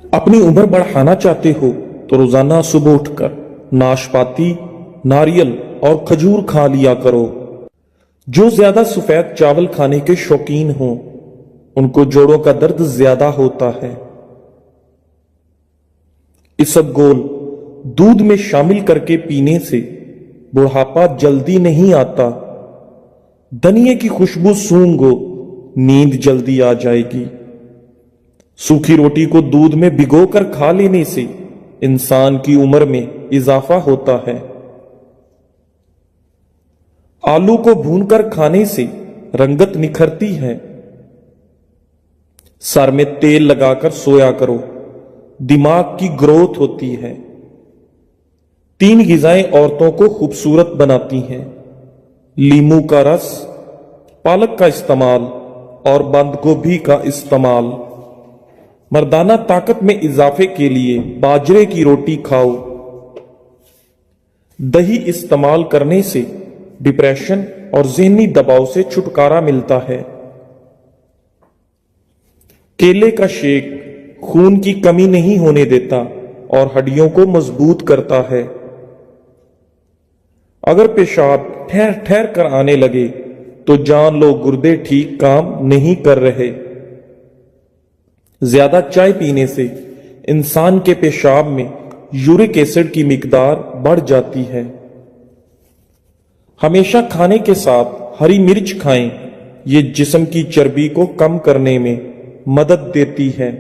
अपनी उम्र बढ़ाना चाहते हो तो रोजाना सुबह उठकर नाशपाती, नारियल और खजूर खा लिया करो। जो ज्यादा सफेद चावल खाने के शौकीन हो उनको जोड़ों का दर्द ज्यादा होता है। इसबगोल दूध में शामिल करके पीने से बुढ़ापा जल्दी नहीं आता। धनिये की खुशबू सूंघो, नींद जल्दी आ जाएगी। सूखी रोटी को दूध में भिगोकर खा लेने से इंसान की उम्र में इजाफा होता है। आलू को भूनकर खाने से रंगत निखरती है। सर में तेल लगाकर सोया करो, दिमाग की ग्रोथ होती है। 3 ग़िज़ाएं औरतों को खूबसूरत बनाती हैं: लीमू का रस, पालक का इस्तेमाल और बंद गोभी का इस्तेमाल। मर्दाना ताकत में इजाफे के लिए बाजरे की रोटी खाओ। दही इस्तेमाल करने से डिप्रेशन और ज़हनी दबाव से छुटकारा मिलता है। केले का शेक खून की कमी नहीं होने देता और हड्डियों को मजबूत करता है। अगर पेशाब ठहर ठहर कर आने लगे तो जान लो गुर्दे ठीक काम नहीं कर रहे। ज्यादा चाय पीने से इंसान के पेशाब में यूरिक एसिड की मिकदार बढ़ जाती है। हमेशा खाने के साथ हरी मिर्च खाएं, ये जिस्म की चर्बी को कम करने में मदद देती है।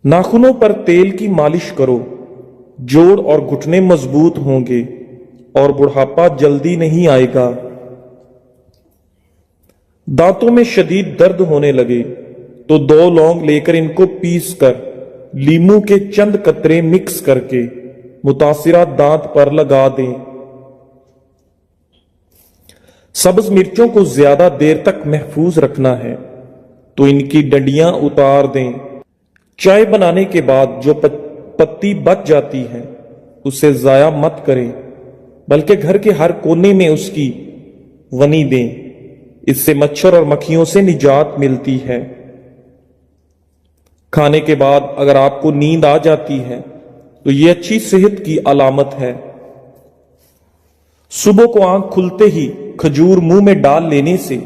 नाखूनों पर तेल की मालिश करो, जोड़ और घुटने मजबूत होंगे और बुढ़ापा जल्दी नहीं आएगा। दांतों में शदीद दर्द होने लगे तो 2 लौंग लेकर इनको पीसकर लीमू के चंद कतरे मिक्स करके मुतासिरा दांत पर लगा दें। सब्ज मिर्चों को ज्यादा देर तक महफूज रखना है तो इनकी डंडियां उतार दें। चाय बनाने के बाद जो पत्ती बच जाती है उसे जाया मत करें, बल्कि घर के हर कोने में उसकी वनी दें। इससे मच्छर और मक्खियों से निजात मिलती है। खाने के बाद अगर आपको नींद आ जाती है तो यह अच्छी सेहत की अलामत है। सुबह को आंख खुलते ही खजूर मुंह में डाल लेने से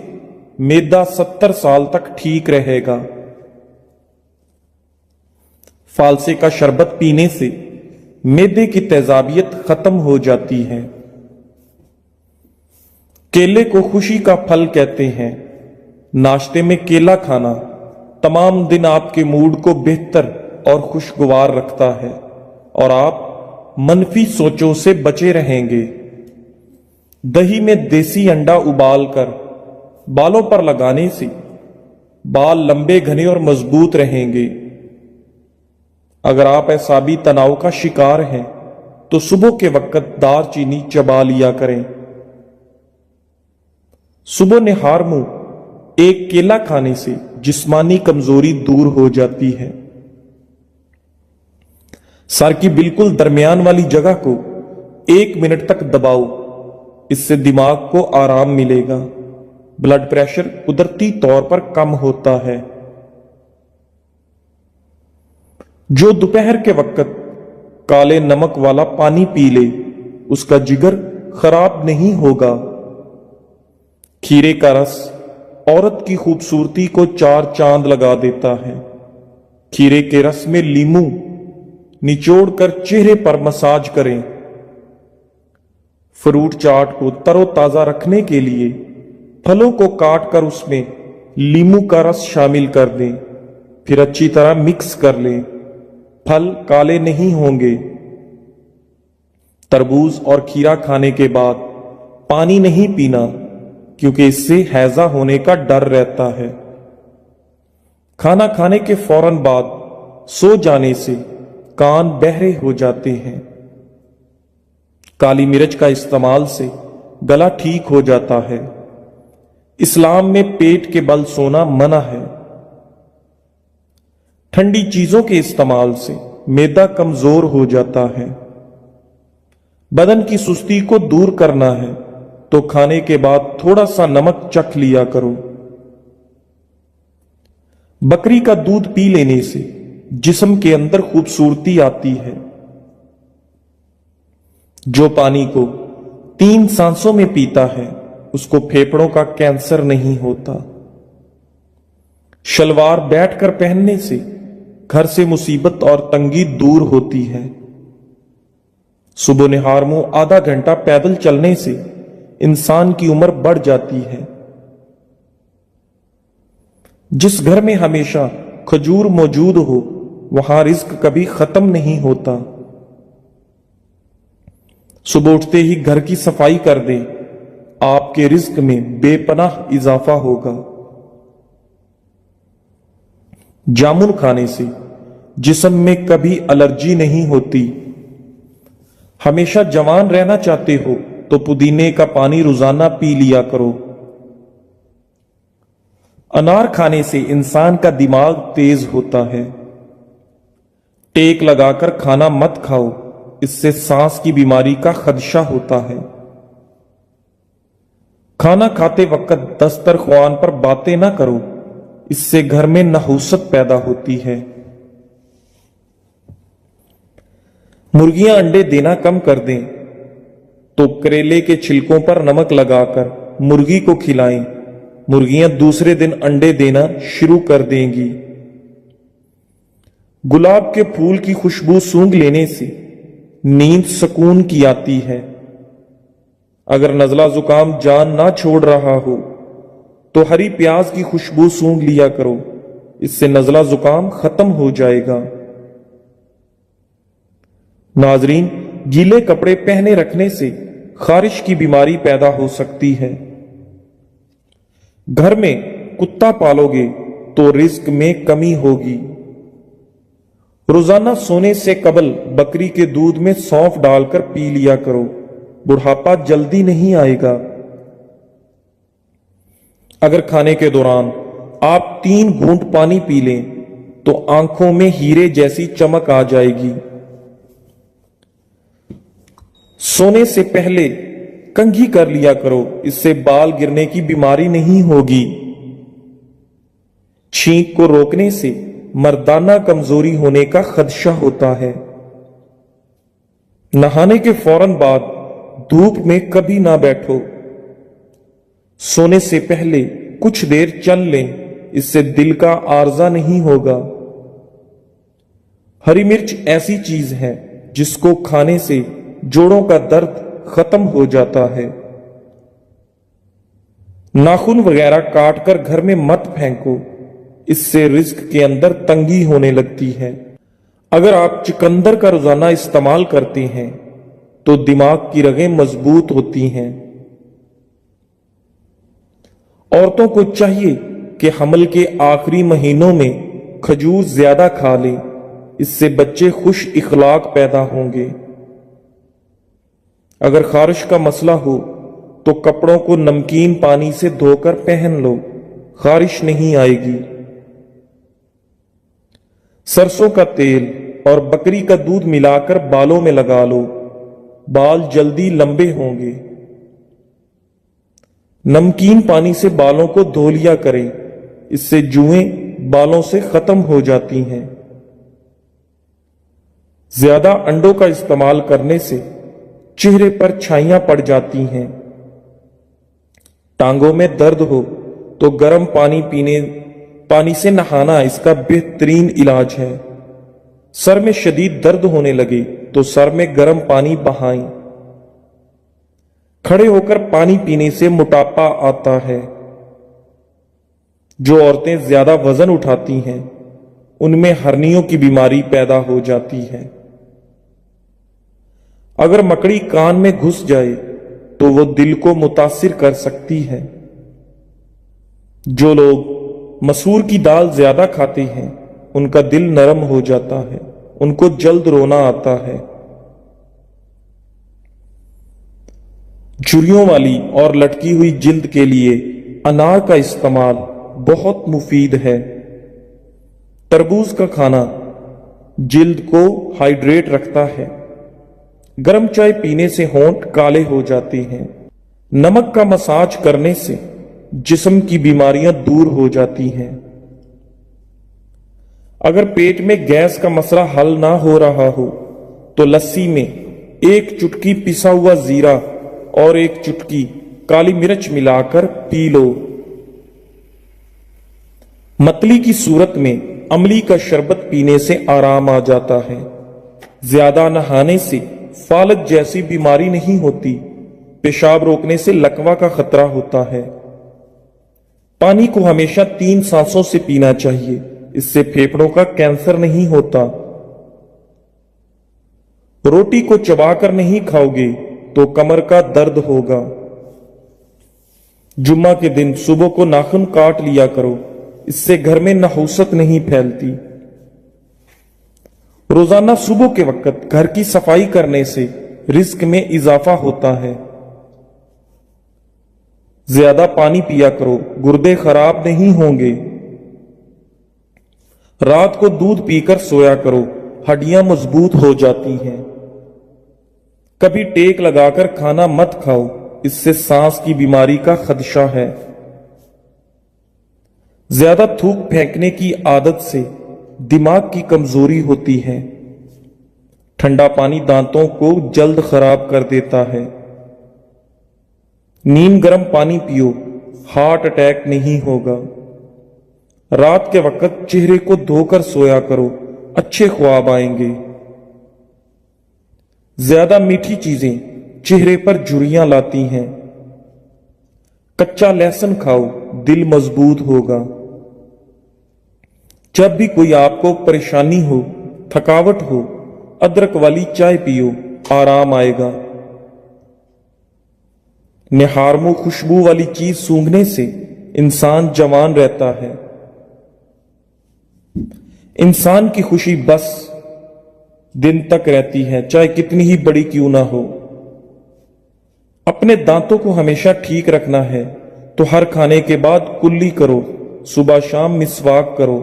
मैदा 70 साल तक ठीक रहेगा। फालसे का शरबत पीने से मैदे की तेजाबियत खत्म हो जाती है। केले को खुशी का फल कहते हैं। नाश्ते में केला खाना तमाम दिन आपके मूड को बेहतर और खुशगवार रखता है और आप मनफी सोचों से बचे रहेंगे। दही में देसी अंडा उबालकर बालों पर लगाने से बाल लंबे, घने और मजबूत रहेंगे। अगर आप एसाबी तनाव का शिकार हैं तो सुबह के वक्त दालचीनी चबा लिया करें। सुबह निहार मुंह एक केला खाने से जिस्मानी कमजोरी दूर हो जाती है। सर की बिल्कुल दरमियान वाली जगह को 1 मिनट तक दबाओ, इससे दिमाग को आराम मिलेगा। ब्लड प्रेशर कुदरती तौर पर कम होता है। जो दोपहर के वक्त काले नमक वाला पानी पी ले उसका जिगर खराब नहीं होगा। खीरे का रस औरत की खूबसूरती को 4 चांद लगा देता है। खीरे के रस में लीमू निचोड़कर चेहरे पर मसाज करें। फ्रूट चाट को तरोताजा रखने के लिए फलों को काटकर उसमें लीमू का रस शामिल कर दें, फिर अच्छी तरह मिक्स कर लें। फल काले नहीं होंगे। तरबूज और खीरा खाने के बाद पानी नहीं पीना, क्योंकि इससे हैजा होने का डर रहता है। खाना खाने के फौरन बाद सो जाने से कान बहरे हो जाते हैं। काली मिर्च का इस्तेमाल से गला ठीक हो जाता है। इस्लाम में पेट के बल सोना मना है। ठंडी चीजों के इस्तेमाल से मैदा कमजोर हो जाता है। बदन की सुस्ती को दूर करना है तो खाने के बाद थोड़ा सा नमक चख लिया करो। बकरी का दूध पी लेने से जिस्म के अंदर खूबसूरती आती है। जो पानी को 3 सांसों में पीता है उसको फेफड़ों का कैंसर नहीं होता। शलवार बैठकर पहनने से घर से मुसीबत और तंगी दूर होती है। सुबह निहार मुंह आधा घंटा पैदल चलने से इंसान की उम्र बढ़ जाती है। जिस घर में हमेशा खजूर मौजूद हो वहां रिस्क कभी खत्म नहीं होता। सुबह उठते ही घर की सफाई कर दें, आपके रिस्क में बेपनाह इजाफा होगा। जामुन खाने से जिस्म में कभी एलर्जी नहीं होती। हमेशा जवान रहना चाहते हो तो पुदीने का पानी रोजाना पी लिया करो। अनार खाने से इंसान का दिमाग तेज होता है। टेक लगाकर खाना मत खाओ, इससे सांस की बीमारी का खदशा होता है। खाना खाते वक्त दस्तरख्वान पर बातें ना करो, इससे घर में नहुसत पैदा होती है। मुर्गियां अंडे देना कम कर दें तो करेले के छिलकों पर नमक लगाकर मुर्गी को खिलाएं। मुर्गियां दूसरे दिन अंडे देना शुरू कर देंगी। गुलाब के फूल की खुशबू सूंघ लेने से नींद सुकून की आती है। अगर नजला जुकाम जान ना छोड़ रहा हो तो हरी प्याज की खुशबू सूंघ लिया करो, इससे नजला जुकाम खत्म हो जाएगा। नाजरीन, गीले कपड़े पहने रखने से खारिश की बीमारी पैदा हो सकती है। घर में कुत्ता पालोगे तो रिस्क में कमी होगी। रोजाना सोने से कबल बकरी के दूध में सौंफ डालकर पी लिया करो, बुढ़ापा जल्दी नहीं आएगा। अगर खाने के दौरान आप 3 घूंट पानी पी लें तो आंखों में हीरे जैसी चमक आ जाएगी। सोने से पहले कंघी कर लिया करो, इससे बाल गिरने की बीमारी नहीं होगी। छींक को रोकने से मर्दाना कमजोरी होने का खदशा होता है। नहाने के फौरन बाद धूप में कभी ना बैठो। सोने से पहले कुछ देर चल लें, इससे दिल का आर्जा नहीं होगा। हरी मिर्च ऐसी चीज है जिसको खाने से जोड़ों का दर्द खत्म हो जाता है। नाखून वगैरह काटकर घर में मत फेंको, इससे रिस्क के अंदर तंगी होने लगती है। अगर आप चुकंदर का रोजाना इस्तेमाल करते हैं तो दिमाग की रगें मजबूत होती हैं। औरतों को चाहिए कि हमल के आखिरी महीनों में खजूर ज्यादा खा लें, इससे बच्चे खुश इखलाक पैदा होंगे। अगर खारिश का मसला हो तो कपड़ों को नमकीन पानी से धोकर पहन लो, खारिश नहीं आएगी। सरसों का तेल और बकरी का दूध मिलाकर बालों में लगा लो, बाल जल्दी लंबे होंगे। नमकीन पानी से बालों को धो लिया करें, इससे जुएं बालों से खत्म हो जाती हैं। ज्यादा अंडों का इस्तेमाल करने से चेहरे पर छाइयां पड़ जाती हैं। टांगों में दर्द हो तो गर्म पानी से नहाना इसका बेहतरीन इलाज है। सर में शदीद दर्द होने लगे तो सर में गर्म पानी बहाएं। खड़े होकर पानी पीने से मोटापा आता है। जो औरतें ज्यादा वजन उठाती हैं उनमें हर्नियों की बीमारी पैदा हो जाती है। अगर मकड़ी कान में घुस जाए तो वो दिल को मुतासिर कर सकती है। जो लोग मसूर की दाल ज्यादा खाते हैं उनका दिल नरम हो जाता है, उनको जल्द रोना आता है। झुर्रियों वाली और लटकी हुई जिल्द के लिए अनार का इस्तेमाल बहुत मुफीद है। तरबूज का खाना जिल्द को हाइड्रेट रखता है। गर्म चाय पीने से होंठ काले हो जाते हैं। नमक का मसाज करने से जिस्म की बीमारियां दूर हो जाती हैं। अगर पेट में गैस का मसला हल ना हो रहा हो तो लस्सी में 1 चुटकी पिसा हुआ जीरा और 1 चुटकी काली मिर्च मिलाकर पी लो। मतली की सूरत में अमली का शरबत पीने से आराम आ जाता है। ज्यादा नहाने से फालज जैसी बीमारी नहीं होती। पेशाब रोकने से लकवा का खतरा होता है। पानी को हमेशा 3 सांसों से पीना चाहिए, इससे फेफड़ों का कैंसर नहीं होता। रोटी को चबाकर नहीं खाओगे तो कमर का दर्द होगा। जुम्मा के दिन सुबह को नाखून काट लिया करो, इससे घर में नहुसत नहीं फैलती। रोजाना सुबह के वक्त घर की सफाई करने से रिस्क में इजाफा होता है। ज्यादा पानी पिया करो, गुर्दे खराब नहीं होंगे। रात को दूध पीकर सोया करो, हड्डियां मजबूत हो जाती हैं। कभी टेक लगाकर खाना मत खाओ, इससे सांस की बीमारी का खदशा है। ज्यादा थूक फेंकने की आदत से दिमाग की कमजोरी होती है। ठंडा पानी दांतों को जल्द खराब कर देता है। नीम गर्म पानी पियो, हार्ट अटैक नहीं होगा। रात के वक्त चेहरे को धोकर सोया करो, अच्छे ख्वाब आएंगे। ज्यादा मीठी चीजें चेहरे पर झुर्रियां लाती हैं। कच्चा लहसुन खाओ, दिल मजबूत होगा। जब भी कोई आपको परेशानी हो, थकावट हो, अदरक वाली चाय पियो, आराम आएगा। निहारमू खुशबू वाली चीज सूंघने से इंसान जवान रहता है। इंसान की खुशी बस दिन तक रहती है, चाहे कितनी ही बड़ी क्यों ना हो। अपने दांतों को हमेशा ठीक रखना है तो हर खाने के बाद कुल्ली करो, सुबह शाम मिसवाक करो।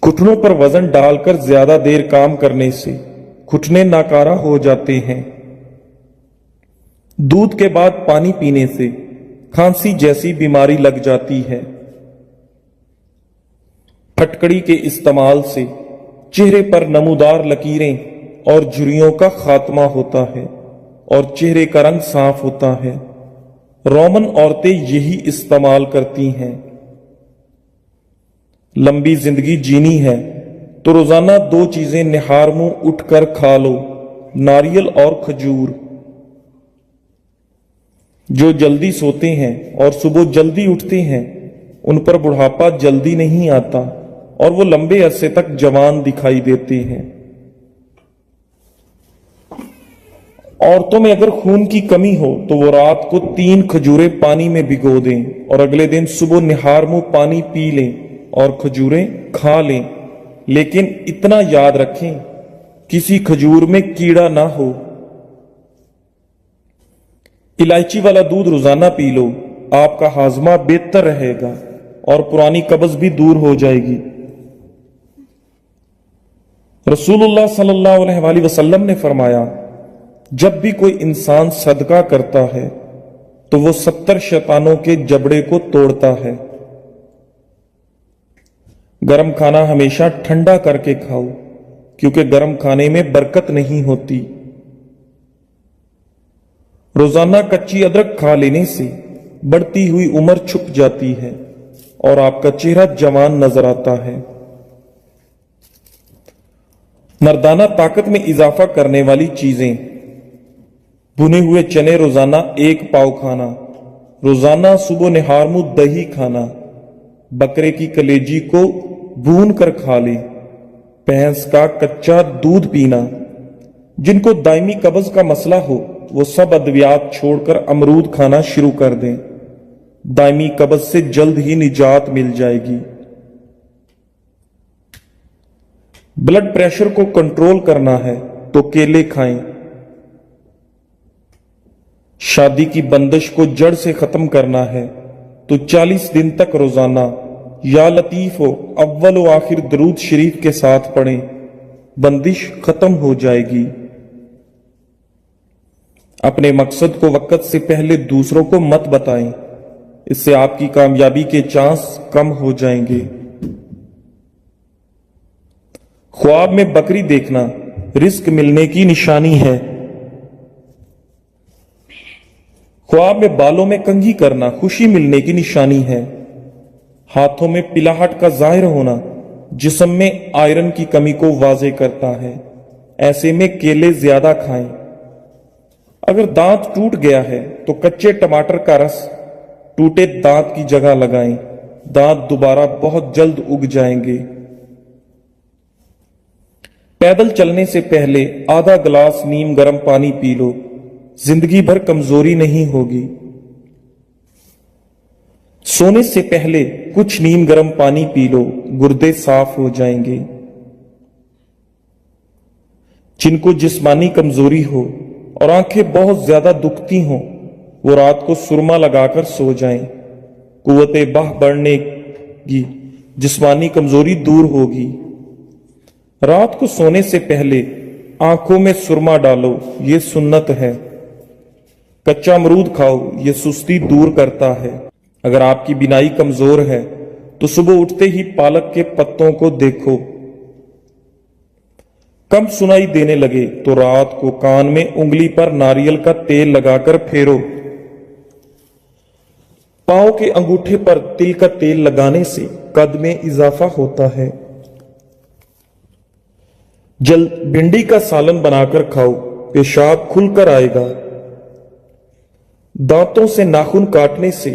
घुटनों पर वजन डालकर ज्यादा देर काम करने से घुटने नाकारा हो जाते हैं। दूध के बाद पानी पीने से खांसी जैसी बीमारी लग जाती है। फटकड़ी के इस्तेमाल से चेहरे पर नमूदार लकीरें और झुर्रियों का खात्मा होता है और चेहरे का रंग साफ होता है। रोमन औरतें यही इस्तेमाल करती हैं। लंबी जिंदगी जीनी है तो रोजाना 2 चीजें निहारमू उठकर खा लो, नारियल और खजूर। जो जल्दी सोते हैं और सुबह जल्दी उठते हैं उन पर बुढ़ापा जल्दी नहीं आता और वो लंबे अरसे तक जवान दिखाई देते हैं। औरतों में अगर खून की कमी हो तो वो रात को 3 खजूरें पानी में भिगो दें और अगले दिन सुबह निहारमू पानी पी लें और खजूरें खा लें। लेकिन इतना याद रखें, किसी खजूर में कीड़ा ना हो। इलायची वाला दूध रोजाना पी लो, आपका हाजमा बेहतर रहेगा और पुरानी कब्ज भी दूर हो जाएगी। रसूलुल्लाह सल्लल्लाहु अलैहि वसल्लम ने फरमाया, जब भी कोई इंसान सदका करता है तो वो 70 शैतानों के जबड़े को तोड़ता है। गरम खाना हमेशा ठंडा करके खाओ, क्योंकि गरम खाने में बरकत नहीं होती। रोजाना कच्ची अदरक खा लेने से बढ़ती हुई उम्र छुप जाती है और आपका चेहरा जवान नजर आता है। मर्दाना ताकत में इजाफा करने वाली चीजें, भुने हुए चने रोजाना 1 पाव खाना, रोजाना सुबह निहारमू दही खाना, बकरे की कलेजी को भून कर खा ले, भैंस का कच्चा दूध पीना। जिनको दायमी कब्ज का मसला हो वो सब अद्वियात छोड़कर अमरूद खाना शुरू कर दें। दायमी कब्ज से जल्द ही निजात मिल जाएगी। ब्लड प्रेशर को कंट्रोल करना है तो केले खाएं। शादी की बंदिश को जड़ से खत्म करना है तो 40 दिन तक रोजाना या लतीफ हो अव्वल व आखिर दरूद शरीफ के साथ पढ़ें, बंदिश खत्म हो जाएगी। अपने मकसद को वक्त से पहले दूसरों को मत बताएं, इससे आपकी कामयाबी के चांस कम हो जाएंगे। ख्वाब में बकरी देखना रिस्क मिलने की निशानी है। ख्वाब में बालों में कंघी करना खुशी मिलने की निशानी है। हाथों में पिलाहट का जाहिर होना जिस्म में आयरन की कमी को वाजे करता है। ऐसे में केले ज्यादा खाएं। अगर दांत टूट गया है तो कच्चे टमाटर का रस टूटे दांत की जगह लगाएं। दांत दोबारा बहुत जल्द उग जाएंगे। पैदल चलने से पहले आधा गिलास नीम गर्म पानी पी लो, जिंदगी भर कमजोरी नहीं होगी। सोने से पहले कुछ नीम गर्म पानी पी लो, गुर्दे साफ हो जाएंगे। जिनको जिस्मानी कमजोरी हो और आंखें बहुत ज्यादा दुखती हों, वो रात को सुरमा लगाकर सो जाएं। कुव्वते बाह बढ़नेगी, जिस्मानी कमजोरी दूर होगी। रात को सोने से पहले आंखों में सुरमा डालो, ये सुन्नत है। कच्चा अमरूद खाओ, ये सुस्ती दूर करता है। अगर आपकी बिनाई कमजोर है तो सुबह उठते ही पालक के पत्तों को देखो। कम सुनाई देने लगे तो रात को कान में उंगली पर नारियल का तेल लगाकर फेरो। पांव के अंगूठे पर तिल का तेल लगाने से कद में इजाफा होता है। जल भिंडी का सालन बनाकर खाओ, पेशाब खुलकर आएगा। दांतों से नाखून काटने से